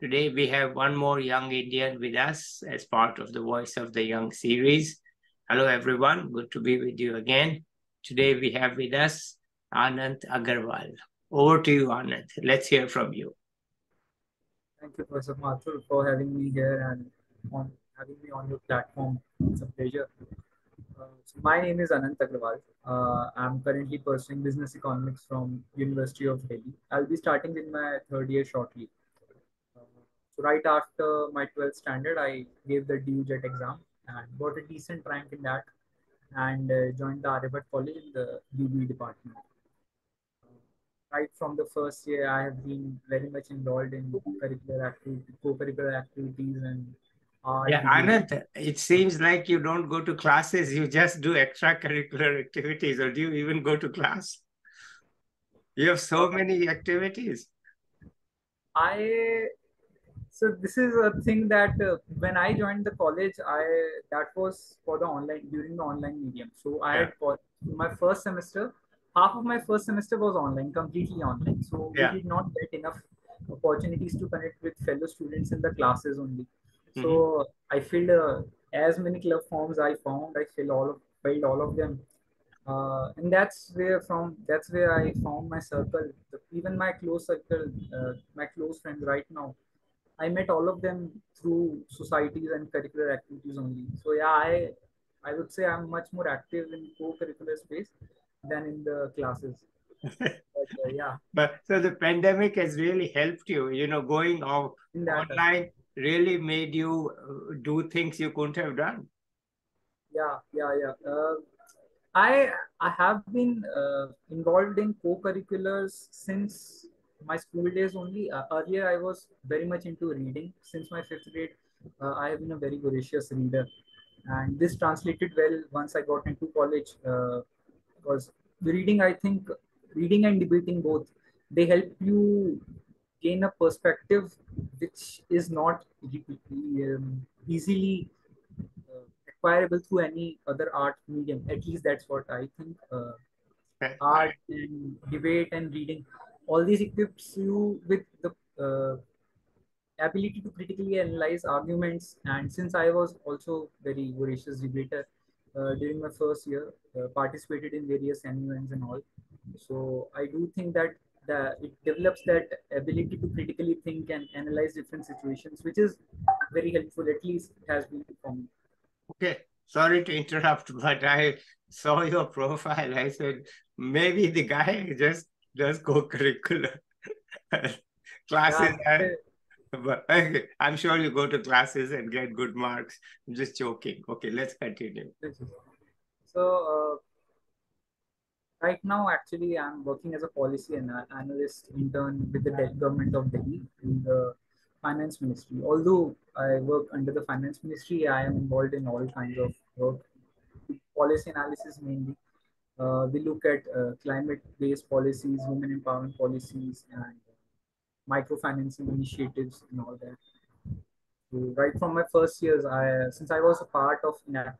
Today we have one more young Indian with us as part of the Voice of the Young series. Hello everyone, good to be with you again. Today we have with us Anant Aggarwal. Over to you, Anant. Let's hear from you. Thank you, Professor Mathur, for having me here and on having me on your platform. It's a pleasure. My name is Anant Aggarwal. I'm currently pursuing business economics from University of Delhi. I'll be starting in my third year shortly. Uh, so right after my 12th standard, I gave the DUJET exam and got a decent rank in that and joined the Aryabhat College in the UB department. Right from the first year, I have been very much involved in curricular activity, co-curricular activities and art, Yeah, debate. Anant, it seems like you don't go to classes, you just do extracurricular activities, or do you even go to class? You have so Uh, many activities. I so this is a thing that when I joined the college, I that was for the online during the online medium. So I Yeah, had my first semester. Half of my first semester was online, completely online. So we yeah. did not get enough opportunities to connect with fellow students in the classes only. Mhm. So I filled as many club forms I found. I filled all of them, and that's where I found my circle. Even my close circle, my close friends right now. I met all of them through societies and curricular activities only. So yeah, I would say I'm much more active in co-curricular space than in the classes. But yeah, But so the pandemic has really helped you, going off in that aspect. online really made you do things you couldn't have done. Yeah. I have been involved in co-curriculars since my school days only. Earlier, I was very much into reading. Since my fifth grade, I have been a very voracious reader, and this translated well once I got into college. Because reading, I think, reading and debating both, they help you gain a perspective which is not easily acquirable through any other art medium. At least that's what I think. Art and debate and reading, all these equips you with the ability to critically analyze arguments. And since I was also very voracious debater during my first year, participated in various MUNs and all. So I do think that it develops that ability to critically think and analyze different situations, which is very helpful. At least it has been for me. Okay, sorry to interrupt, but I saw your profile. I said maybe the guy just does co-curricular Yeah, classes. But okay, I'm sure you go to classes and get good marks. I'm just joking. Okay, let's continue. so right now, actually, I'm working as a policy and analyst intern with the government of Delhi in the finance ministry. Although I work under the finance ministry, I am involved in all kinds of work, policy analysis mainly. We look at climate-based policies, women empowerment policies, and microfinancing initiatives and all that. So right from my first years, since I was a part of the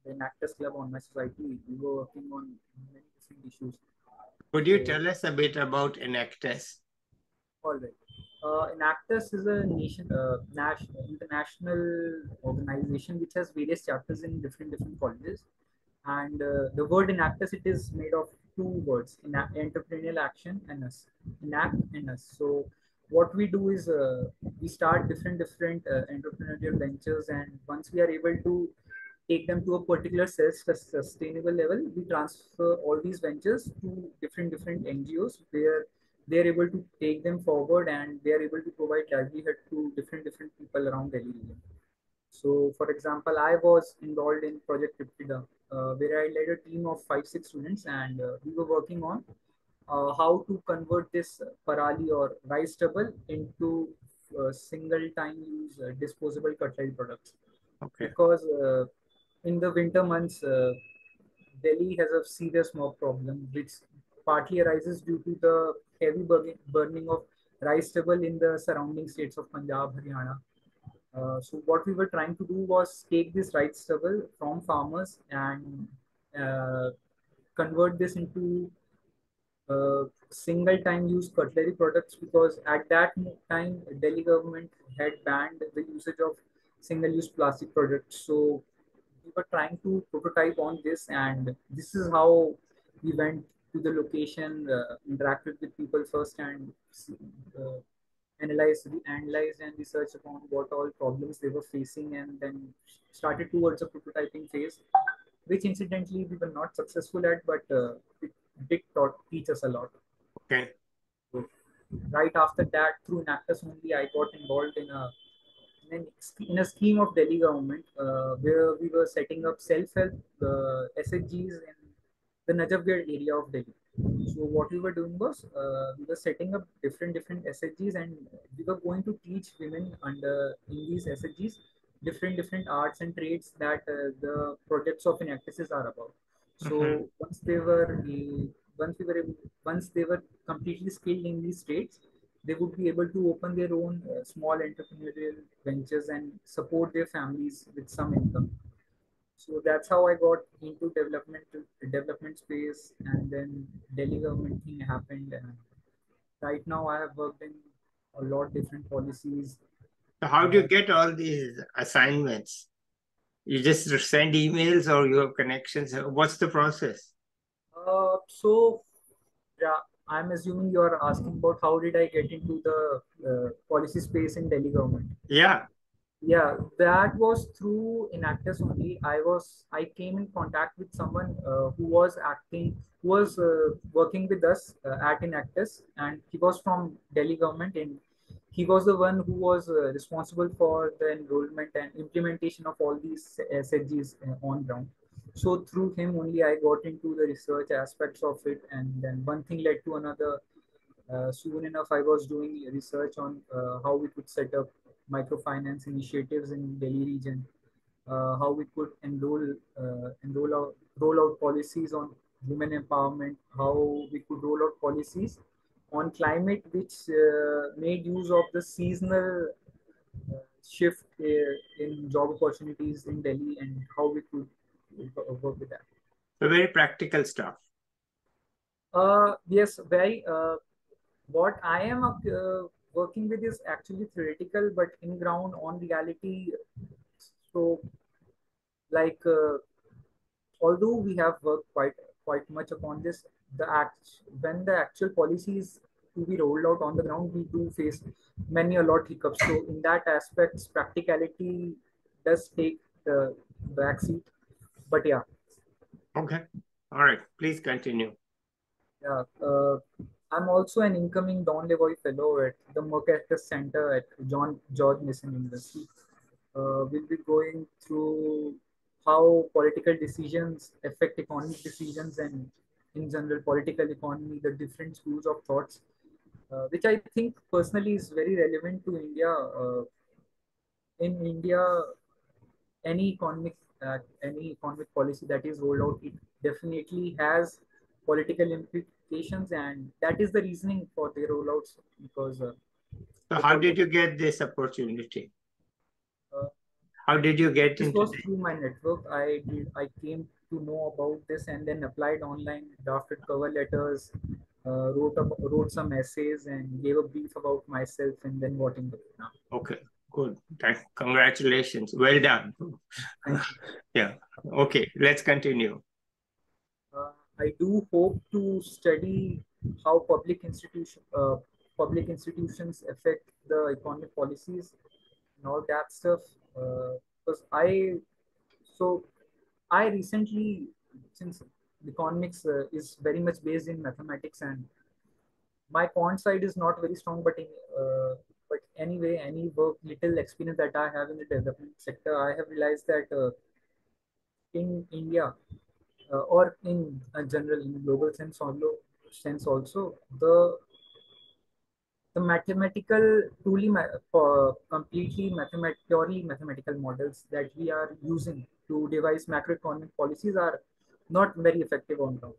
Enactus Club on my society, we were working on many different issues. Could you So, tell us a bit about Enactus? all right. Enactus is a international organization which has various chapters in different colleges. And the word Enactus, it is made of two words: entrepreneurial action and us. Enact and us. So what we do is we start different entrepreneurial ventures, and once we are able to take them to a particular self-sustainable level, we transfer all these ventures to different NGOs where they are able to take them forward and they are able to provide livelihood to different people around Delhi region. So, for example, I was involved in Project Vidped, where I led a team of 5, 6 students, and we were working on how to convert this parali or rice stubble into single-time use disposable cutlery products. Okay. Because in the winter months, Delhi has a serious smog problem, which partly arises due to the heavy burning of rice stubble in the surrounding states of Punjab, Haryana. So what we were trying to do was take this rice stubble from farmers and uh, convert this into single time use cutlery products, because at that time Delhi government had banned the usage of single use plastic products. So we were trying to prototype on this, and this is how we went to the location, interacted with people first, and uh, analyzed and researched upon what all problems they were facing, and then started towards a prototyping phase, which incidentally we were not successful at, but it did teach us a lot. Okay. So right after that, through Nactus only, I got involved in a scheme of Delhi government, where we were setting up self-help SHGs in the Najafgarh area of Delhi. So what we were doing was, we were setting up different SHGs, and we were going to teach women under in these SHGs different arts and trades that the projects of Enactus are about. Mm-hmm. So once we were able, once they were completely skilled in these trades, they would be able to open their own small entrepreneurial ventures and support their families with some income. So that's how I got into development space, and then Delhi government thing happened, and right now I have worked in a lot different policies. So how do you uh, get all these assignments? You just send emails or you have connections? What's the process? so yeah, I'm assuming you are asking about how did I get into the policy space in Delhi government. Yeah. Yeah, that was through Enactus only. I came in contact with someone who was working with us at Enactus, and he was from Delhi government, and he was the one who was responsible for the enrollment and implementation of all these SHGs on ground. So through him only I got into the research aspects of it, and then one thing led to another. Soon enough, I was doing research on how we could set up microfinance initiatives in Delhi region, how we could roll out policies on women empowerment, how we could roll out policies on climate, which made use of the seasonal shift in job opportunities in Delhi, and how we could work with that. So very practical stuff. Yes, very. What I am working with is actually theoretical, but in ground on reality. So, like, although we have worked quite much upon this, when the actual policies to be rolled out on the ground, we do face many a lot hiccups. So, in that aspect, practicality does take the back seat. But yeah, Okay. All right. Please continue. yeah. I'm also an incoming Don Levoy Fellow at the Mercatus Center at John George Mason University. We'll be going through how political decisions affect economic decisions, and in general political economy, the different schools of thoughts, which I think personally is very relevant to India. In India, any economic policy that is rolled out, it definitely has political implications, and that is the reasoning for the rollouts, because So the how pol- did you get this opportunity? uh, How did you get this into was this? through my network. I came to know about this and then applied online, drafted cover letters, wrote some essays, and gave a brief about myself, and then got into it now. Okay, good. Congratulations. Well done. Thank you. Yeah. Okay, let's continue. I do hope to study how public institutions affect the economic policies and all that stuff. Because so I recently, since economics is very much based in mathematics, and my quant side is not very strong, but anyway, any work, little experience that I have in the development sector, I have realized that in India, or in a general in global sense also, the mathematical completely purely mathematical models that we are using to devise macroeconomic policies are not very effective on ground.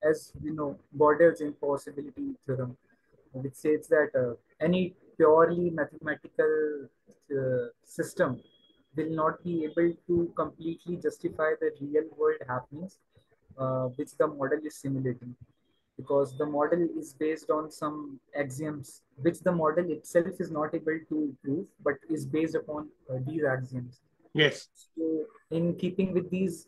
As we know, Gödel's impossibility theorem, which says that any purely mathematical system will not be able to completely justify the real world happenings which the model is simulating. because the model is based on some axioms which the model itself is not able to prove, but is based upon these axioms. Yes. So, in keeping with these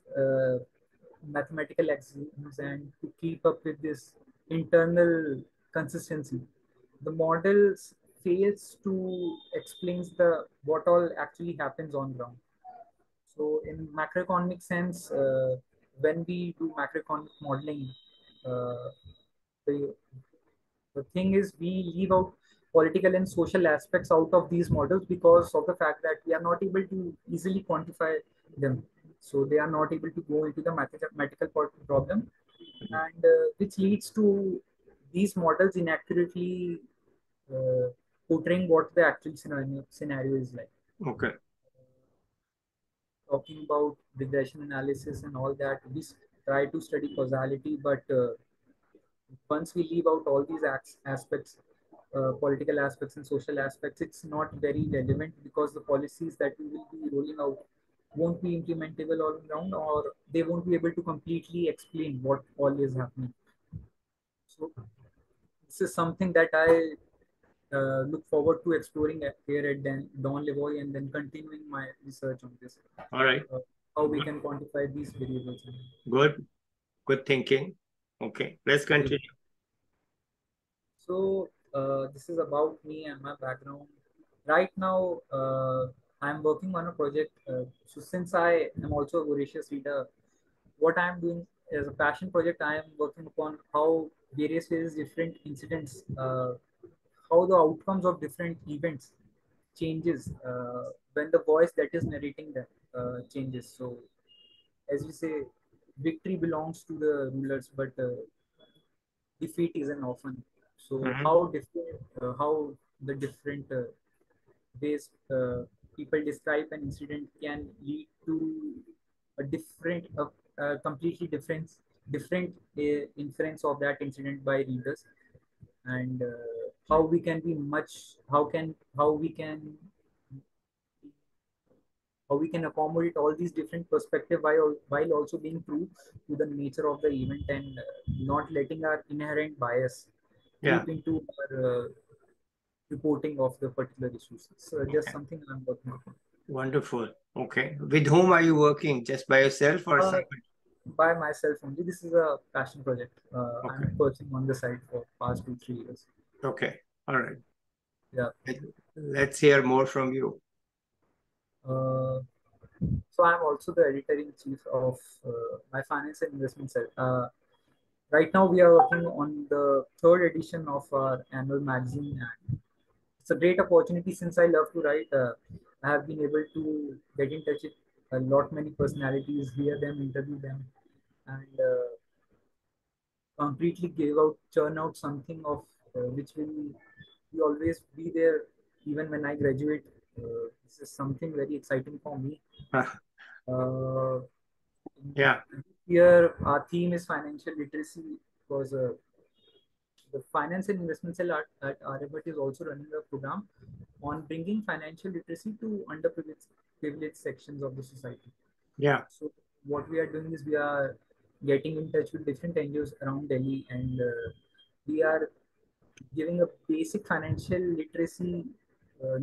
mathematical axioms and to keep up with this internal consistency, the models fails to explains the what all actually happens on ground. So, in macroeconomic sense, when we do macroeconomic modeling, uh, the the thing is we leave out political and social aspects out of these models because of the fact that we are not able to easily quantify them. So they are not able to go into the mathematical problem, and which leads to these models inaccurately uh, portraying what the actual scenario is like. Okay. Talking about regression analysis and all that, we try to study causality, but once we leave out all these aspects, political aspects and social aspects, it's not very relevant because the policies that we will be rolling out won't be implementable all around, or they won't be able to completely explain what all is happening. So this is something that I look forward to exploring here at Don Levoy and then continuing my research on this, All right. uh, how we can quantify these variables. Good. Good thinking. Okay. Let's continue. So this is about me and my background. Right now, I'm working on a project. So since I am also a voracious reader, what I'm doing is a passion project. I am working upon how various different incidents, how the outcomes of different events changes when the voice that is narrating them changes. So as we say, victory belongs to the rulers, but defeat is an often. So Mhm. how different, how the different ways people describe an incident can lead to a completely different inference of that incident by readers, and how we can be much, how we can accommodate all these different perspectives while also being true to the nature of the event and not letting our inherent bias Yeah. creep into our reporting of the particular issues. It's just Okay. something I'm working on. Wonderful. Okay. With whom are you working? Just by yourself or Uh, somebody? by myself only. This is a passion project. Okay. I'm pursuing on the side for past 2 3 years. Okay. All right. Yeah. Let's hear more from you. Uh, so I'm also the editor in chief of my finance and investment cell. Right now we are working on the third edition of our annual magazine, and it's a great opportunity since I love to write. I have been able to get in touch with a lot many personalities, hear them, interview them, and completely churn out something of which will be always be there even when I graduate. This is something very exciting for me. Uh, Yeah. Here, our theme is financial literacy because the finance and investment cell at Aryabhat is also running a program on bringing financial literacy to underprivileged sections of the society. Yeah. So what we are doing is we are getting in touch with different NGOs around Delhi, and we are giving a basic financial literacy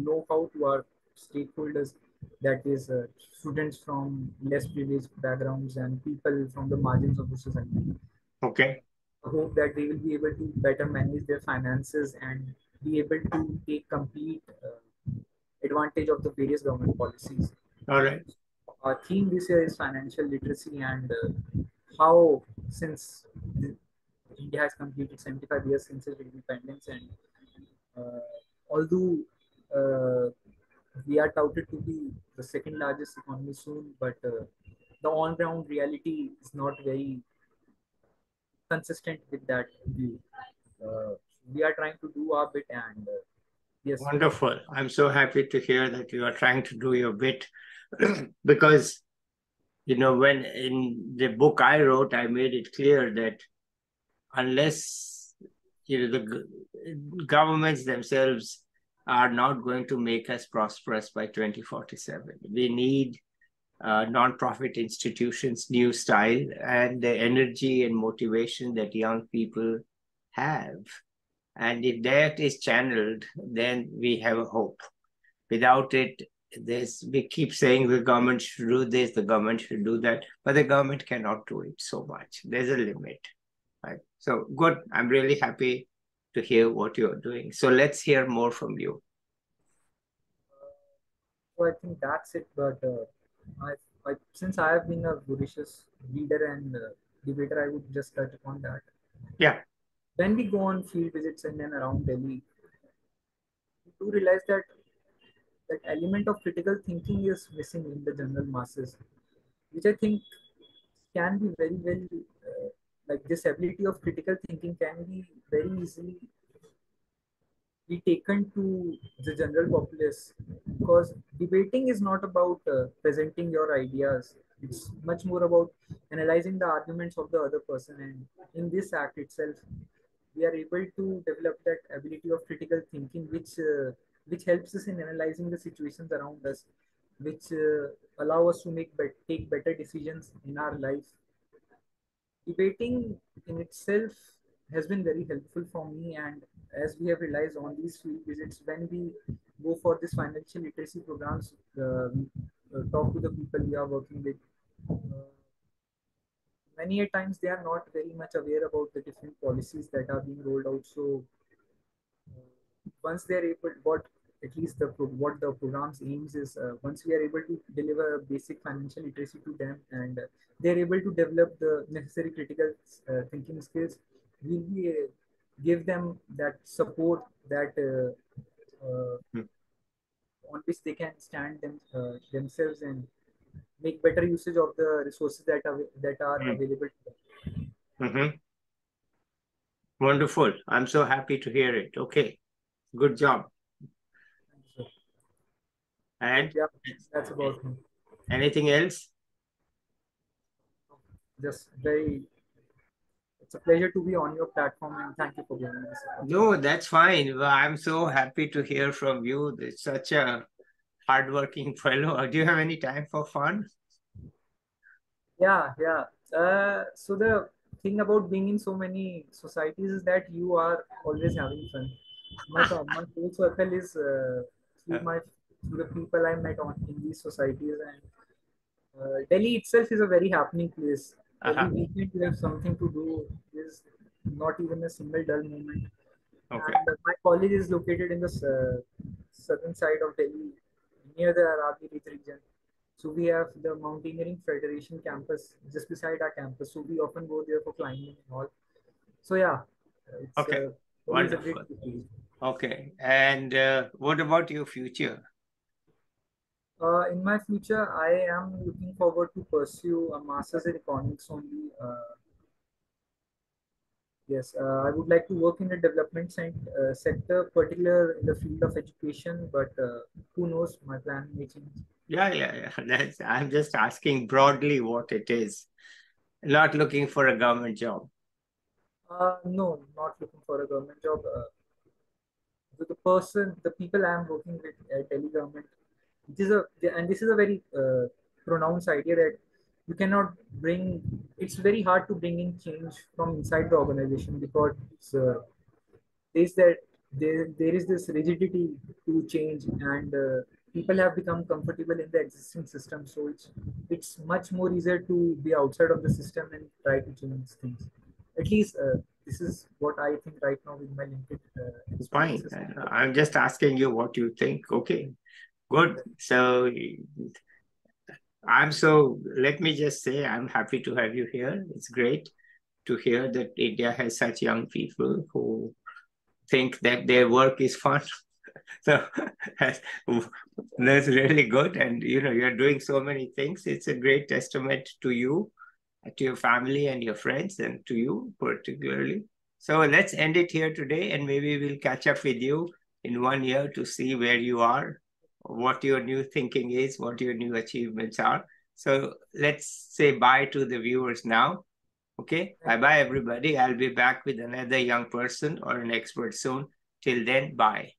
know-how to our stakeholders. That is, students from less privileged backgrounds and people from the margins of the society. Okay. I hope that they will be able to better manage their finances and be able to take complete advantage of the various government policies. All right. Our theme this year is financial literacy, and how, since India has completed 75 years since its independence, and uh, although uh, we are touted to be the second largest economy soon, but the on ground reality is not very consistent with that view. Uh, we are trying to do our bit, and yes. Wonderful. I'm so happy to hear that you are trying to do your bit because, when in the book I wrote, I made it clear that unless, the governments themselves are not going to make us prosperous by 2047, we need non-profit institutions, new style, and the energy and motivation that young people have. And if that is channeled, then we have a hope. Without it, we keep saying the government should do this, the government should do that, but the government cannot do it so much. There's a limit, right? So good. I'm really happy to hear what you're doing. So let's hear more from you. So I think that's it. But since I have been a voracious reader and debater, I would just touch upon that. Yeah. When we go on field visits in and around Delhi, we do realize that that element of critical thinking is missing in the general masses, which I think can be very, very like this ability of critical thinking can be very easily be taken to the general populace, because debating is not about presenting your ideas. It's much more about analyzing the arguments of the other person, and in this act itself we are able to develop that ability of critical thinking, which helps us in analyzing the situations around us, which allow us to take better decisions in our life. Debating in itself has been very helpful for me, and as we have realized on these field visits, when we go for this financial literacy programs, we talk to the people we are working with. Many a times they are not very much aware about the different policies that are being rolled out. So once they are able, what at least what the program's aims is, once we are able to deliver a basic financial literacy to them, and they are able to develop the necessary critical thinking skills, we'll be give them that support that Mm, on which they can stand themselves and make better usage of the resources that are mm, available to them. mhm. Wonderful. I'm so happy to hear it. Okay. Good job. So, And yeah, that's about me. anything else? Just very, it's a pleasure to be on your platform, and thank you for giving me this No, opportunity. that's fine. Well, I'm so happy to hear from you. It's such a hardworking fellow. Do you have any time for fun? Yeah, yeah. So the thing about being in so many societies is that you are always having fun. My whole circle is through Uh, my through the people I met on in these societies, and Delhi itself is a very happening place. Every uh-huh. weekend you have something to do. There's not even a single dull moment. Okay. And my college is located in the southern side of Delhi, near the Arabi Ridge region. So we have the Mountaineering Federation campus just beside our campus. So we often go there for climbing and all. So yeah, it's Okay. Delhi is a great Wonderful. city. Okay. And what about your future? In my future, I am looking forward to pursue a master's in economics only. Yes, I would like to work in the development sector, particular in the field of education. But who knows, my plan may change. Yeah, yeah, yeah. I'm just asking broadly what it is. Not looking for a government job. No, not looking for a government job. The people I am working with at Delhi government, and this is a very pronounced idea that you cannot bring. It's very hard to bring in change from inside the organization, because there's that there is this rigidity to change, and people have become comfortable in the existing system. So it's much more easier to be outside of the system and try to change things. At least this is what I think right now with my limited Fine. experiences. I'm just asking you what you think. Okay. Good. So let me just say, I'm happy to have you here. It's great to hear that India has such young people who think that their work is fun. So that's, that's really good. And, you're doing so many things. It's a great testament to your family and your friends, and to you particularly. So let's end it here today, and maybe we'll catch up with you in 1 year to see where you are, what your new thinking is, what your new achievements are. So let's say bye to the viewers now. Okay, bye bye, everybody. I'll be back with another young person or an expert soon. Till then, bye.